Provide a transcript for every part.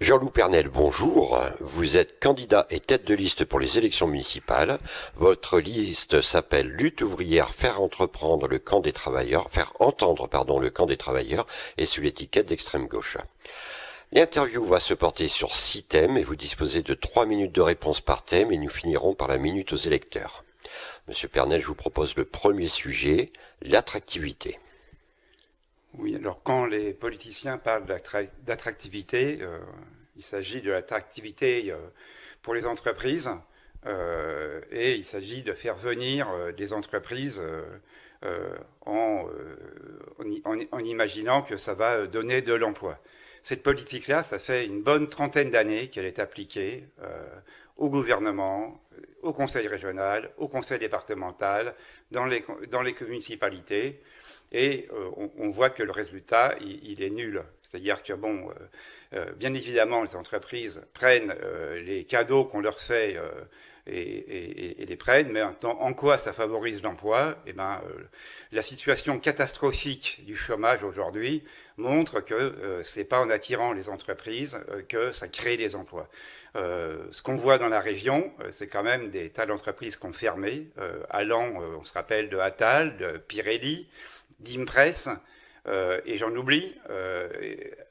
Jean-Loup Pernel, bonjour. Vous êtes candidat et tête de liste pour les élections municipales. Votre liste s'appelle Lutte ouvrière, faire entendre le camp des travailleurs et sous l'étiquette d'extrême gauche. L'interview va se porter sur 6 thèmes et vous disposez de 3 minutes de réponse par thème et nous finirons par la minute aux électeurs. Monsieur Pernel, je vous propose le premier sujet, l'attractivité. Oui, alors quand les politiciens parlent d'attractivité, il s'agit de l'attractivité pour les entreprises et il s'agit de faire venir des entreprises en imaginant que ça va donner de l'emploi. Cette politique-là, ça fait une bonne trentaine d'années qu'elle est appliquée au gouvernement, au conseil régional, au conseil départemental, dans les municipalités. Et on voit que le résultat, il est nul. C'est-à-dire que, bien évidemment, les entreprises prennent les cadeaux qu'on leur fait et les prennent, mais en quoi ça favorise l'emploi? La situation catastrophique du chômage aujourd'hui montre que c'est pas en attirant les entreprises que ça crée des emplois. Ce qu'on voit dans la région, c'est quand même des tas d'entreprises qui ont fermé, allant, on se rappelle de Attal, de Pirelli, d'Impress, et j'en oublie.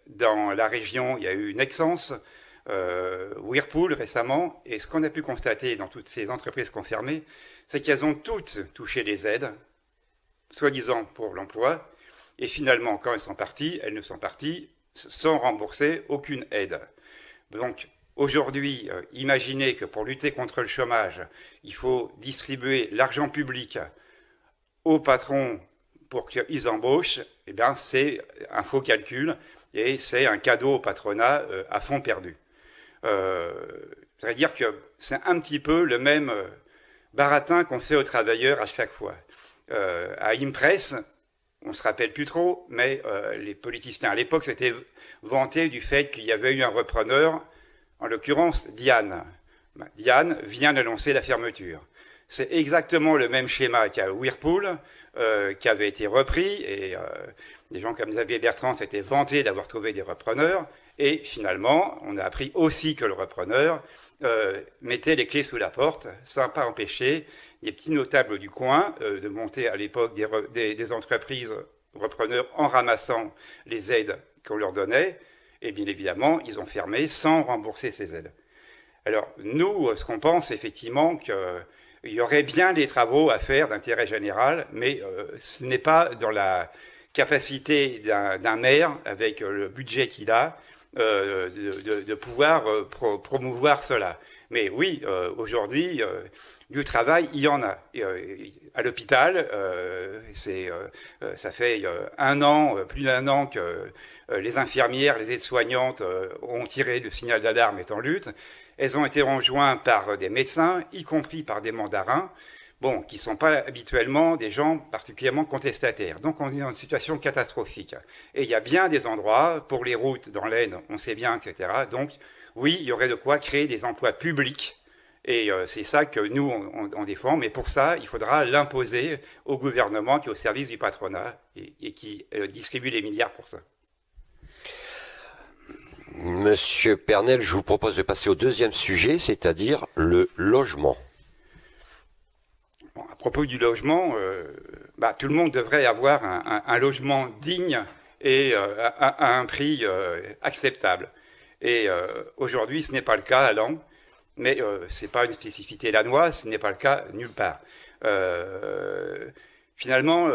Dans la région, il y a eu Nexans, Whirlpool récemment, et ce qu'on a pu constater dans toutes ces entreprises qui ont fermé, c'est qu'elles ont toutes touché les aides, soi-disant pour l'emploi, et finalement, quand elles ne sont parties sans rembourser aucune aide. Donc, aujourd'hui, imaginez que pour lutter contre le chômage, il faut distribuer l'argent public aux patrons pour qu'ils embauchent, c'est un faux calcul et c'est un cadeau au patronat à fond perdu. C'est-à-dire que c'est un petit peu le même baratin qu'on fait aux travailleurs à chaque fois. À Impress, on ne se rappelle plus trop, mais les politiciens à l'époque s'étaient vantés du fait qu'il y avait eu un repreneur, en l'occurrence Diane. Diane vient d'annoncer la fermeture. C'est exactement le même schéma qu'à Whirlpool, qui avait été repris, et des gens comme Xavier Bertrand s'étaient vantés d'avoir trouvé des repreneurs, et finalement, on a appris aussi que le repreneur mettait les clés sous la porte, sans pas empêcher des petits notables du coin de monter à l'époque des entreprises repreneurs en ramassant les aides qu'on leur donnait, et bien évidemment, ils ont fermé sans rembourser ces aides. Alors, nous, ce qu'on pense, effectivement, qu'il y aurait bien des travaux à faire d'intérêt général, mais ce n'est pas dans la capacité d'un maire, avec le budget qu'il a, de pouvoir promouvoir cela. Mais oui, aujourd'hui, du travail, il y en a. À l'hôpital, ça fait plus d'un an que les infirmières, les aides-soignantes ont tiré le signal d'alarme et en lutte. Elles ont été rejointes par des médecins, y compris par des mandarins, qui ne sont pas habituellement des gens particulièrement contestataires. Donc on est dans une situation catastrophique. Et il y a bien des endroits, pour les routes dans l'Aisne, on sait bien, etc. Donc oui, il y aurait de quoi créer des emplois publics. Et c'est ça que nous, on défend. Mais pour ça, il faudra l'imposer au gouvernement qui est au service du patronat et qui distribue les milliards pour ça. Monsieur Pernel, je vous propose de passer au deuxième sujet, c'est-à-dire le logement. À propos du logement, tout le monde devrait avoir un logement digne et à un prix acceptable. Et aujourd'hui, ce n'est pas le cas à Laon, mais ce n'est pas une spécificité lannoise, ce n'est pas le cas nulle part. Finalement,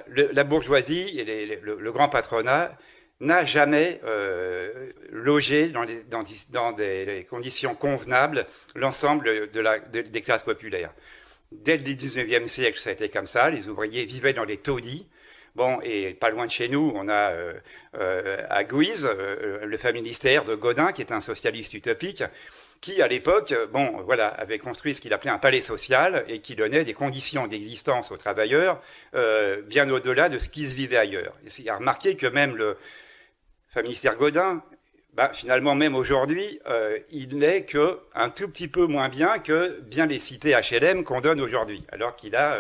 la bourgeoisie et le grand patronat n'a jamais logé dans des conditions convenables l'ensemble des classes populaires. Dès le 19e siècle, ça a été comme ça. Les ouvriers vivaient dans les taudis. Et pas loin de chez nous, on a à Guise le familistère de Gaudin, qui est un socialiste utopique, qui à l'époque, avait construit ce qu'il appelait un palais social et qui donnait des conditions d'existence aux travailleurs bien au-delà de ce qui se vivait ailleurs. Et il a remarqué que même le familistère Gaudin, finalement, même aujourd'hui, il n'est qu'un tout petit peu moins bien que bien les cités HLM qu'on donne aujourd'hui, alors qu'il a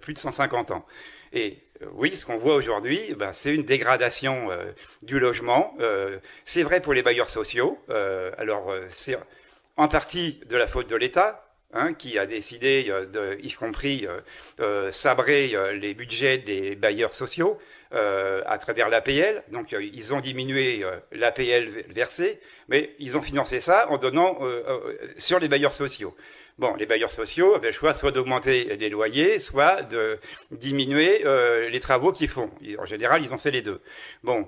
plus de 150 ans. Et oui, ce qu'on voit aujourd'hui, c'est une dégradation du logement. C'est vrai pour les bailleurs sociaux. C'est en partie de la faute de l'État, qui a décidé, y compris, sabrer les budgets des bailleurs sociaux à travers l'APL. Donc, ils ont diminué l'APL versée, mais ils ont financé ça en donnant sur les bailleurs sociaux. Bon, les bailleurs sociaux avaient le choix soit d'augmenter les loyers, soit de diminuer les travaux qu'ils font. En général, ils ont fait les deux. Bon,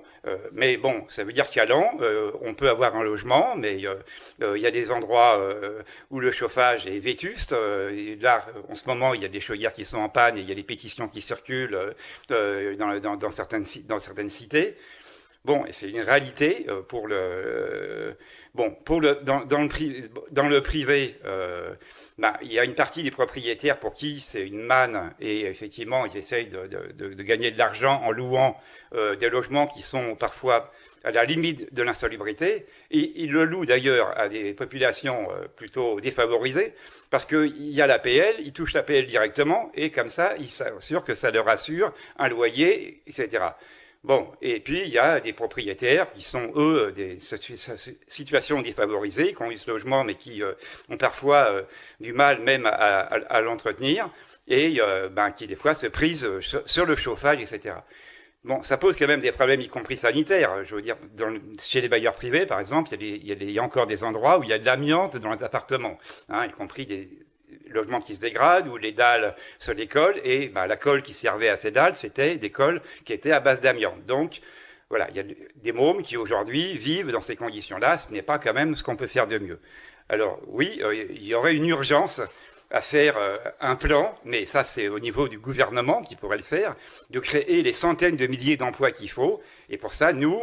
mais bon, ça veut dire qu'à Laon, on peut avoir un logement, mais il y a des endroits où le chauffage est vétuste. Là, en ce moment, il y a des chaudières qui sont en panne et il y a des pétitions qui circulent dans certaines cités. Bon, et c'est une réalité dans le privé. Il y a une partie des propriétaires pour qui c'est une manne et effectivement ils essayent de gagner de l'argent en louant des logements qui sont parfois à la limite de l'insalubrité. Et ils le louent d'ailleurs à des populations plutôt défavorisées parce qu'il y a l'APL, ils touchent l'APL directement et comme ça ils s'assurent que ça leur assure un loyer, etc. Bon, et puis il y a des propriétaires qui sont, eux, des situations défavorisées, qui ont eu ce logement, mais qui ont parfois du mal même à l'entretenir, et qui des fois se prisent sur le chauffage, etc. Bon, ça pose quand même des problèmes, y compris sanitaires. Je veux dire, chez les bailleurs privés, par exemple, il y a encore des endroits où il y a de l'amiante dans les appartements, y compris des logements qui se dégradent, où les dalles se décollent, et la colle qui servait à ces dalles, c'était des colles qui étaient à base d'amiante. Donc, voilà, il y a des mômes qui aujourd'hui vivent dans ces conditions-là, ce n'est pas quand même ce qu'on peut faire de mieux. Alors oui, il y aurait une urgence à faire un plan, mais ça c'est au niveau du gouvernement qui pourrait le faire, de créer les centaines de milliers d'emplois qu'il faut. Et pour ça, nous,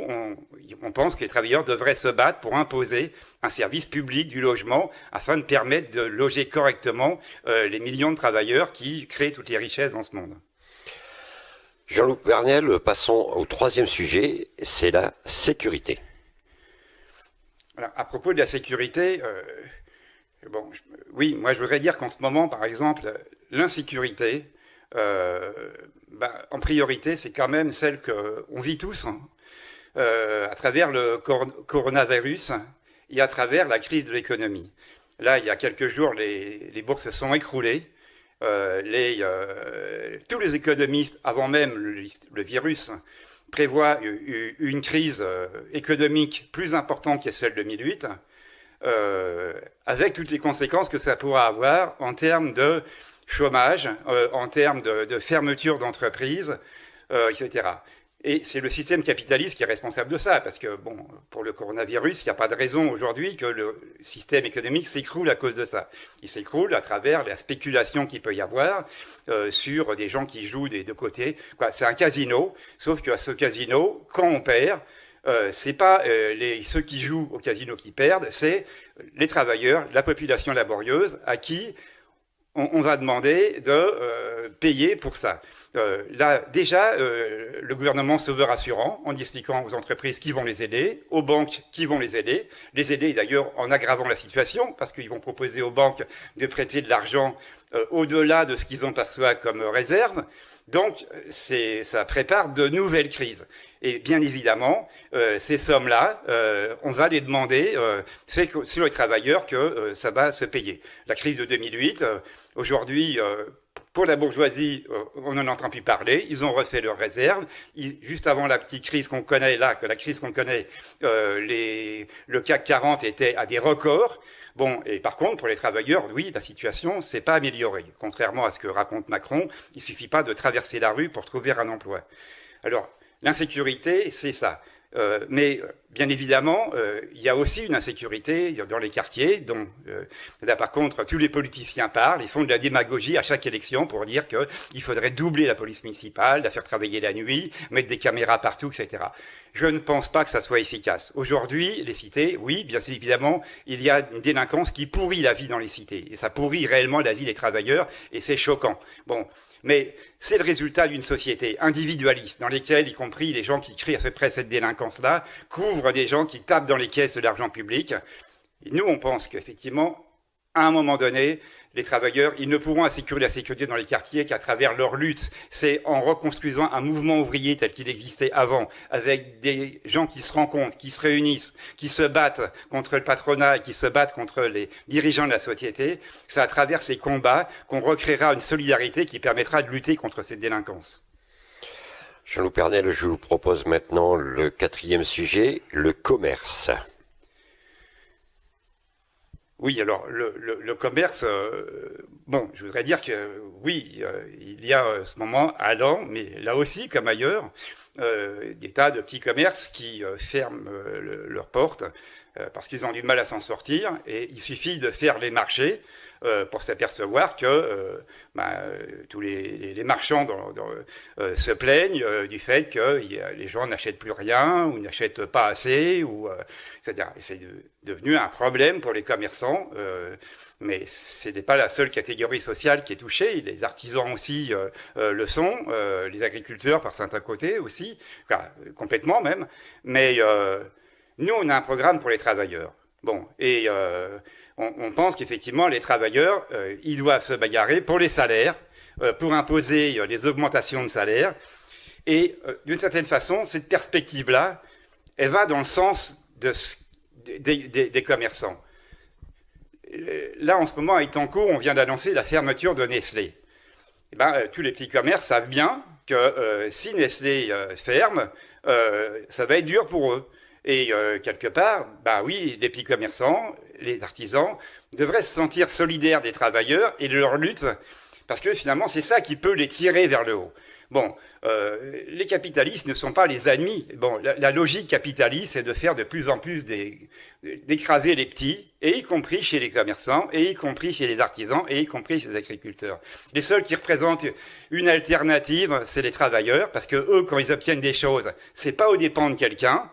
on pense que les travailleurs devraient se battre pour imposer un service public du logement afin de permettre de loger correctement les millions de travailleurs qui créent toutes les richesses dans ce monde. Jean-Loup Pernel, passons au troisième sujet, c'est la sécurité. Alors, à propos de la sécurité, oui, moi je voudrais dire qu'en ce moment, par exemple, l'insécurité, en priorité, c'est quand même celle qu'on vit tous, à travers le coronavirus et à travers la crise de l'économie. Là, il y a quelques jours, les bourses se sont écroulées. Tous les économistes, avant même le virus, prévoient une crise économique plus importante que celle de 2008. Avec toutes les conséquences que ça pourra avoir en termes de chômage, en termes de fermeture d'entreprises, etc. Et c'est le système capitaliste qui est responsable de ça, parce que, pour le coronavirus, il n'y a pas de raison aujourd'hui que le système économique s'écroule à cause de ça. Il s'écroule à travers la spéculation qu'il peut y avoir sur des gens qui jouent des deux côtés. C'est un casino, sauf qu'à ce casino, quand on perd, c'est pas ceux qui jouent au casino qui perdent, c'est les travailleurs, la population laborieuse à qui on va demander de payer pour ça. Là, déjà, le gouvernement se veut rassurant en expliquant aux entreprises qui vont les aider, aux banques qui vont les aider d'ailleurs en aggravant la situation, parce qu'ils vont proposer aux banques de prêter de l'argent au-delà de ce qu'ils ont perçu comme réserve. Donc, ça prépare de nouvelles crises. Et bien évidemment, ces sommes-là, on va les demander, c'est sur les travailleurs que ça va se payer. La crise de 2008, aujourd'hui, pour la bourgeoisie, on n'en entend plus parler. Ils ont refait leurs réserves. Juste avant la petite crise qu'on connaît là, le CAC 40 était à des records. Bon, et par contre, pour les travailleurs, oui, la situation s'est pas améliorée. Contrairement à ce que raconte Macron, il suffit pas de traverser la rue pour trouver un emploi. Alors, l'insécurité, c'est ça. Mais bien évidemment, il y a aussi une insécurité dans les quartiers, dont là par contre tous les politiciens parlent, ils font de la démagogie à chaque élection pour dire qu'il faudrait doubler la police municipale, la faire travailler la nuit, mettre des caméras partout, etc. Je ne pense pas que ça soit efficace. Aujourd'hui, les cités, oui, bien évidemment, il y a une délinquance qui pourrit la vie dans les cités, et ça pourrit réellement la vie des travailleurs, et c'est choquant. Bon, mais c'est le résultat d'une société individualiste, dans laquelle, y compris les gens qui crient à peu près cette délinquance-là, couvrent des gens qui tapent dans les caisses de l'argent public. Et nous, on pense qu'effectivement, à un moment donné, les travailleurs, ils ne pourront assurer la sécurité dans les quartiers qu'à travers leur lutte. C'est en reconstruisant un mouvement ouvrier tel qu'il existait avant, avec des gens qui se rencontrent, qui se réunissent, qui se battent contre le patronat et qui se battent contre les dirigeants de la société. C'est à travers ces combats qu'on recréera une solidarité qui permettra de lutter contre cette délinquance. Jean-Loup Pernel, je vous propose maintenant le 4e sujet, le commerce. Oui, alors le commerce, bon, je voudrais dire que oui, il y a en ce moment à Lan, mais là aussi, comme ailleurs, des tas de petits commerces qui ferment leurs portes parce qu'ils ont du mal à s'en sortir, et il suffit de faire les marchés pour s'apercevoir que tous les marchands se plaignent du fait que les gens n'achètent plus rien ou n'achètent pas assez, etc. Et c'est devenu un problème pour les commerçants, mais ce n'est pas la seule catégorie sociale qui est touchée. Les artisans aussi le sont, les agriculteurs par certains côtés aussi, enfin, complètement même. Mais nous, on a un programme pour les travailleurs. Bon, et on pense qu'effectivement, les travailleurs, ils doivent se bagarrer pour les salaires, pour imposer les augmentations de salaire. Et d'une certaine façon, cette perspective-là, elle va dans le sens des commerçants. Là, en ce moment, à Étancourt, on vient d'annoncer la fermeture de Nestlé. Eh ben, tous les petits commerces savent bien que si Nestlé ferme, ça va être dur pour eux. Et quelque part, bah oui, les petits commerçants, les artisans, devraient se sentir solidaires des travailleurs et de leur lutte, parce que finalement, c'est ça qui peut les tirer vers le haut. Bon, les capitalistes ne sont pas les ennemis. Bon, la logique capitaliste, c'est de faire de plus en plus d'écraser les petits, et y compris chez les commerçants, et y compris chez les artisans, et y compris chez les agriculteurs. Les seuls qui représentent une alternative, c'est les travailleurs, parce que eux, quand ils obtiennent des choses, c'est pas aux dépens de quelqu'un.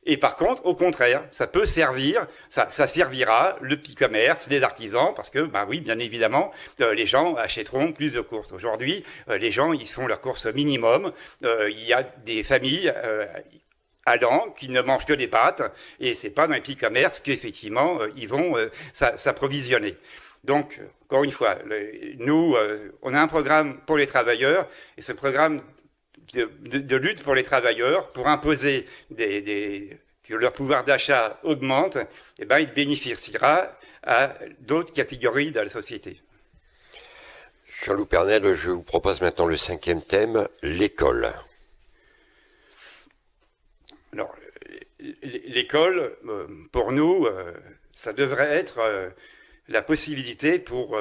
Et par contre, au contraire, ça peut servir, ça servira le petit commerce, les artisans, parce que, bah oui, bien évidemment, les gens achèteront plus de courses. Aujourd'hui, les gens, ils font leurs courses minimum. Il y a des familles à Lan qui ne mangent que des pâtes, et c'est pas dans les petits commerces qu'effectivement, ils vont s'approvisionner. Donc, encore une fois, nous, on a un programme pour les travailleurs, et ce programme de lutte pour les travailleurs, pour imposer que leur pouvoir d'achat augmente, eh ben, il bénéficiera à d'autres catégories de la société. Jean-Loup Pernel, je vous propose maintenant le 5e thème, l'école. Alors, l'école, pour nous, ça devrait être la possibilité pour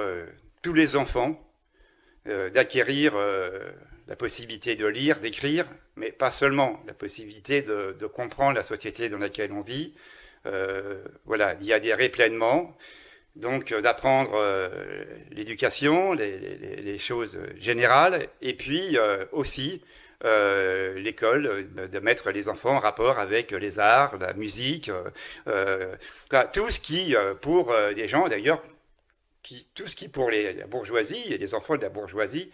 tous les enfants d'acquérir la possibilité de lire, d'écrire, mais pas seulement, la possibilité de comprendre la société dans laquelle on vit, voilà, d'y adhérer pleinement, donc d'apprendre l'éducation, les choses générales, et puis aussi l'école, de mettre les enfants en rapport avec les arts, la musique, tout ce qui, pour des gens d'ailleurs, tout ce qui pour la bourgeoisie et les enfants de la bourgeoisie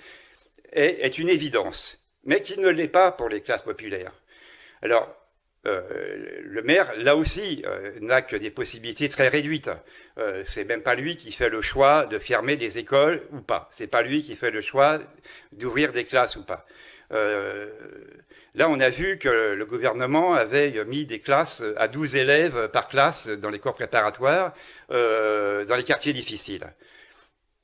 est une évidence, mais qui ne l'est pas pour les classes populaires. Alors, le maire, là aussi, n'a que des possibilités très réduites. C'est même pas lui qui fait le choix de fermer des écoles ou pas. C'est pas lui qui fait le choix d'ouvrir des classes ou pas. Là, on a vu que le gouvernement avait mis des classes à 12 élèves par classe dans les cours préparatoires, dans les quartiers difficiles.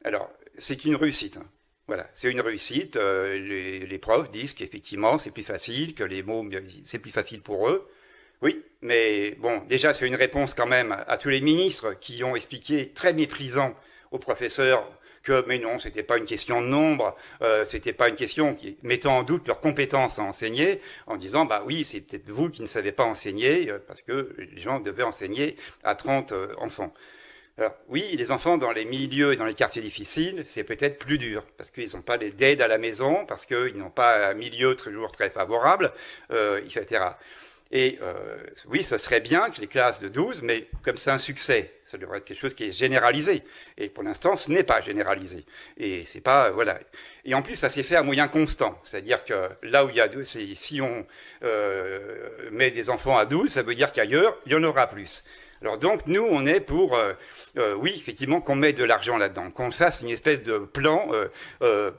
Alors, c'est une réussite. Voilà, c'est une réussite. Les profs disent qu'effectivement, c'est plus facile, que les mots, c'est plus facile pour eux. Oui, mais bon, déjà, c'est une réponse quand même à tous les ministres qui ont expliqué très méprisant aux professeurs que, mais non, c'était pas une question de nombre, c'était pas une question qui mettant en doute leur compétence à enseigner, en disant, bah oui, c'est peut-être vous qui ne savez pas enseigner, parce que les gens devaient enseigner à 30 enfants. Alors, oui, les enfants dans les milieux et dans les quartiers difficiles, c'est peut-être plus dur, parce qu'ils n'ont pas d'aide à la maison, parce qu'ils n'ont pas un milieu toujours très favorable, etc. Et oui, ce serait bien que les classes de 12, mais comme c'est un succès, ça devrait être quelque chose qui est généralisé. Et pour l'instant, ce n'est pas généralisé. Et c'est pas, voilà. Et en plus, ça s'est fait à moyen constant. C'est-à-dire que là où il y a 12, si on met des enfants à 12, ça veut dire qu'ailleurs, il y en aura plus. Alors donc, nous, on est pour, oui, effectivement, qu'on mette de l'argent là-dedans, qu'on fasse une espèce de plan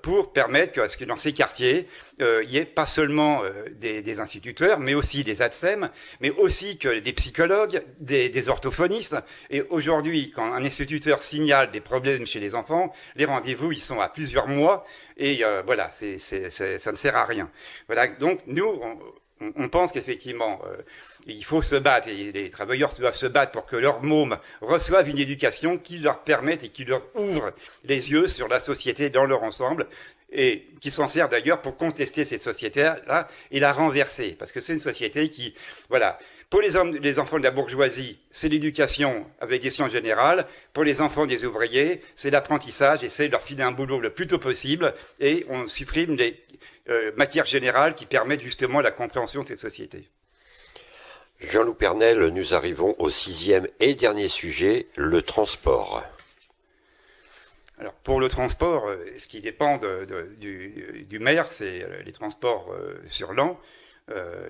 pour permettre qu'à ce que dans ces quartiers, il n'y ait pas seulement des instituteurs, mais aussi des ATSEM, mais aussi que des psychologues, des orthophonistes. Et aujourd'hui, quand un instituteur signale des problèmes chez les enfants, les rendez-vous, ils sont à plusieurs mois, et voilà, ça ne sert à rien. Voilà, donc nous, on pense qu'effectivement, il faut se battre, et les travailleurs doivent se battre pour que leurs mômes reçoivent une éducation qui leur permette et qui leur ouvre les yeux sur la société dans leur ensemble, et qui s'en sert d'ailleurs pour contester cette société-là et la renverser, parce que c'est une société qui, voilà, pour les enfants de la bourgeoisie, c'est l'éducation avec des sciences générales, pour les enfants des ouvriers, c'est l'apprentissage, et c'est leur filer un boulot le plus tôt possible, et on supprime les matières générales qui permettent justement la compréhension de ces sociétés. Jean-Loup Pernel, nous arrivons au 6e et dernier sujet, le transport. Alors pour le transport, ce qui dépend du maire, c'est les transports sur l'an.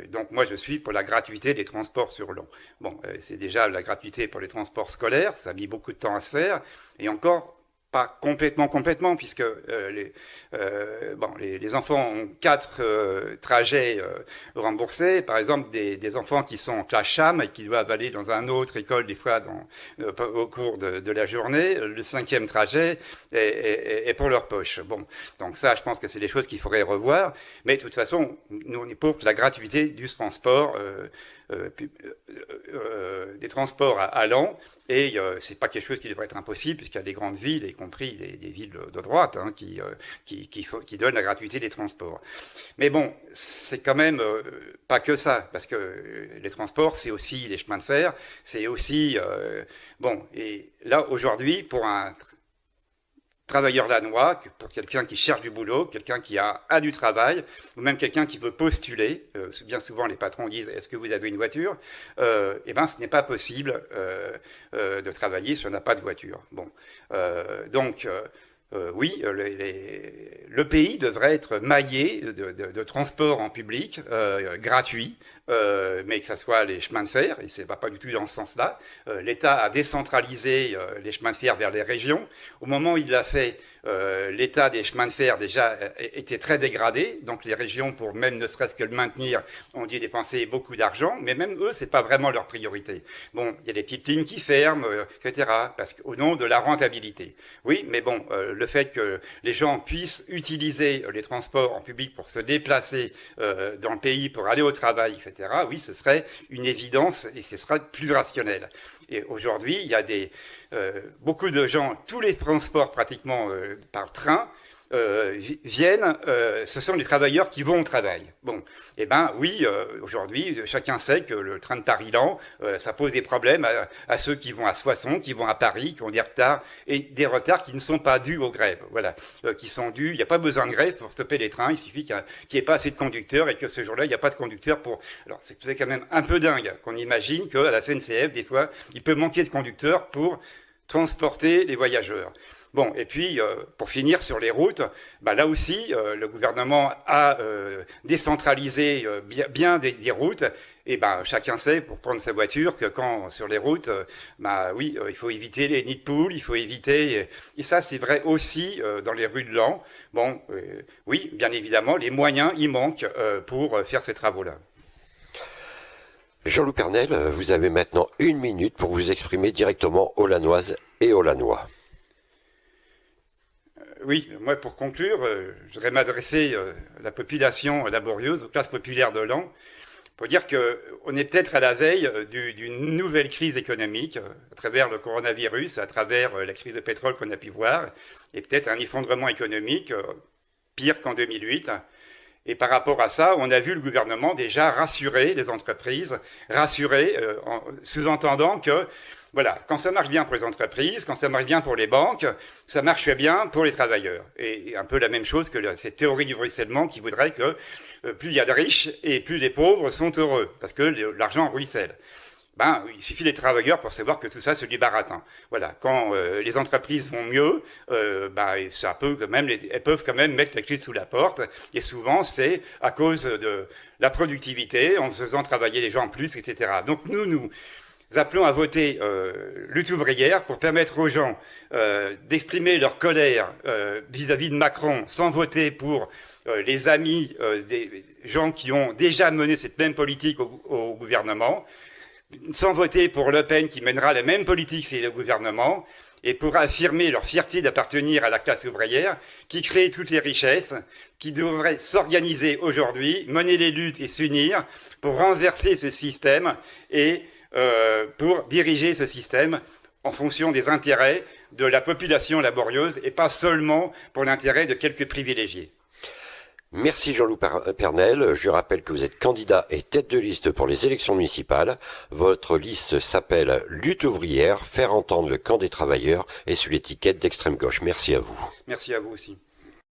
Donc moi je suis pour la gratuité des transports sur l'an. Bon, c'est déjà la gratuité pour les transports scolaires, ça a mis beaucoup de temps à se faire, et encore pas complètement, puisque les enfants ont 4 trajets remboursés. Par exemple, des enfants qui sont en classe CHAM et qui doivent aller dans une autre école, des fois au cours de la journée. Le 5e trajet est pour leur poche. Bon, donc ça, je pense que c'est des choses qu'il faudrait revoir. Mais de toute façon, nous, on est pour la gratuité du transport, des transports à l'an, et c'est pas quelque chose qui devrait être impossible, puisqu'il y a des grandes villes, y compris des villes de droite, hein, qui donnent la gratuité des transports. Mais bon, c'est quand même pas que ça, parce que les transports, c'est aussi les chemins de fer, c'est aussi bon. Et là aujourd'hui, pour un travailleur danois, pour quelqu'un qui cherche du boulot, quelqu'un qui a du travail, ou même quelqu'un qui veut postuler, bien souvent les patrons disent « est-ce que vous avez une voiture ?» Eh bien, ce n'est pas possible de travailler si on n'a pas de voiture. Bon, donc, oui, le pays devrait être maillé de transports en public gratuits, mais que ce soit les chemins de fer, et ça ne va pas du tout dans ce sens-là. L'État a décentralisé les chemins de fer vers les régions. Au moment où il l'a fait, l'état des chemins de fer déjà était très dégradé, donc les régions, pour même ne serait-ce que le maintenir, ont dû dépenser beaucoup d'argent, mais même eux, c'est pas vraiment leur priorité. Bon, il y a des petites lignes qui ferment, etc., parce qu'au nom de la rentabilité. Oui, mais bon, le fait que les gens puissent utiliser les transports en public pour se déplacer dans le pays, pour aller au travail, etc., oui, ce serait une évidence et ce sera plus rationnel. Et aujourd'hui, il y a beaucoup de gens, tous les transports pratiquement par train, viennent, ce sont les travailleurs qui vont au travail. Bon, eh ben oui, aujourd'hui, chacun sait que le train de Paris-Lan, ça pose des problèmes à ceux qui vont à Soissons, qui vont à Paris, qui ont des retards, et des retards qui ne sont pas dus aux grèves. Voilà, qui sont dus, il n'y a pas besoin de grève pour stopper les trains, il suffit qu'il n'y ait pas assez de conducteurs et que ce jour-là, il n'y a pas de conducteurs pour... Alors, c'est quand même un peu dingue qu'on imagine qu'à la SNCF, des fois, il peut manquer de conducteurs pour transporter les voyageurs. Bon, et puis, pour finir sur les routes, bah, là aussi, le gouvernement a décentralisé bien des routes, et bah, chacun sait, pour prendre sa voiture, que quand sur les routes, bah, oui, il faut éviter les nids de poules, il faut éviter... Et ça, c'est vrai aussi dans les rues de Laon. Bon, oui, bien évidemment, les moyens, il manquent pour faire ces travaux-là. Jean-Loup Pernel, vous avez maintenant 1 minute pour vous exprimer directement aux Lannoises et aux Lannois. Oui, moi pour conclure, je voudrais m'adresser à la population laborieuse, aux classes populaires de Laon, pour dire qu'on est peut-être à la veille d'une nouvelle crise économique à travers le coronavirus, à travers la crise de pétrole qu'on a pu voir, et peut-être un effondrement économique pire qu'en 2008. Et par rapport à ça, on a vu le gouvernement déjà rassurer les entreprises, sous-entendant que voilà, quand ça marche bien pour les entreprises, quand ça marche bien pour les banques, ça marche bien pour les travailleurs. Et un peu la même chose que cette théorie du ruissellement qui voudrait que plus il y a de riches et plus les pauvres sont heureux, parce que l'argent ruisselle. Ben, il suffit des travailleurs pour savoir que tout ça, c'est du baratin. Voilà, quand les entreprises vont mieux, ça peut quand même, elles peuvent quand même mettre la clé sous la porte. Et souvent, c'est à cause de la productivité, en faisant travailler les gens en plus, etc. Donc nous appelons à voter lutte ouvrière pour permettre aux gens d'exprimer leur colère vis-à-vis de Macron sans voter pour les amis des gens qui ont déjà mené cette même politique au gouvernement, sans voter pour Le Pen qui mènera la même politique si c'est le gouvernement, et pour affirmer leur fierté d'appartenir à la classe ouvrière, qui crée toutes les richesses, qui devrait s'organiser aujourd'hui, mener les luttes et s'unir pour renverser ce système et pour diriger ce système en fonction des intérêts de la population laborieuse et pas seulement pour l'intérêt de quelques privilégiés. Merci Jean-Loup Pernel. Je rappelle que vous êtes candidat et tête de liste pour les élections municipales. Votre liste s'appelle Lutte ouvrière, faire entendre le camp des travailleurs et sous l'étiquette d'extrême gauche. Merci à vous. Merci à vous aussi.